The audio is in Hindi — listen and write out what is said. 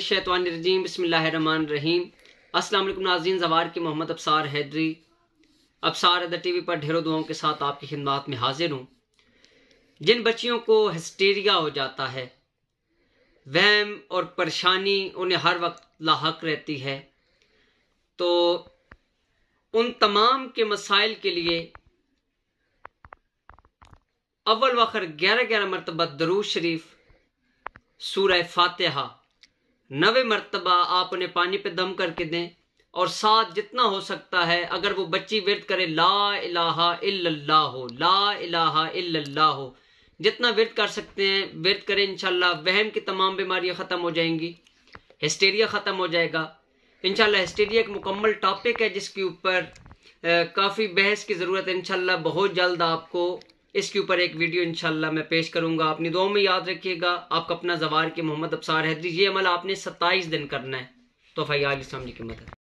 मिनश्शैतानिर्रजीम बिस्मिल्लाहिर्रहमानिर्रहीम। अस्सलाम वालेकुम नाज़रीन, ज़वार के मोहम्मद अब्सार हैदरी अब्सार अदर टीवी पर ढेरों दुआओं के साथ आपकी खिदमत में हाजिर हूँ। जिन बच्चियों को हिस्टीरिया हो जाता है, वहम और परेशानी उन्हें हर वक्त लाहक रहती है, तो उन तमाम के मसाइल के लिए अव्वल वखर 11 मरतबा दरूद शरीफ सूरह फातिहा 90 मरतबा आप उन्हें पानी पे दम करके दें, और साथ जितना हो सकता है अगर वो बच्ची विर्द करे ला इलाहा इल्लल्लाह हो, ला इलाहा इल्लल्लाह हो, जितना विर्द कर सकते हैं विर्द करें। इंशाल्लाह वहम की तमाम बीमारियां ख़त्म हो जाएंगी, हिस्टीरिया ख़त्म हो जाएगा। इंशाल्लाह हिस्टीरिया एक मुकम्मल टॉपिक है जिसके ऊपर काफ़ी बहस की ज़रूरत है। इंशाल्लाह बहुत जल्द आपको इसके ऊपर एक वीडियो इंशाल्लाह मैं पेश करूंगा। अपनी दुआओं में याद रखिएगा। आपका अपना ज़वार के मोहम्मद अब्सार हैदरी। ये अमल आपने 27 दिन करना है। तो फ़याल इस्लाम जी की मदद।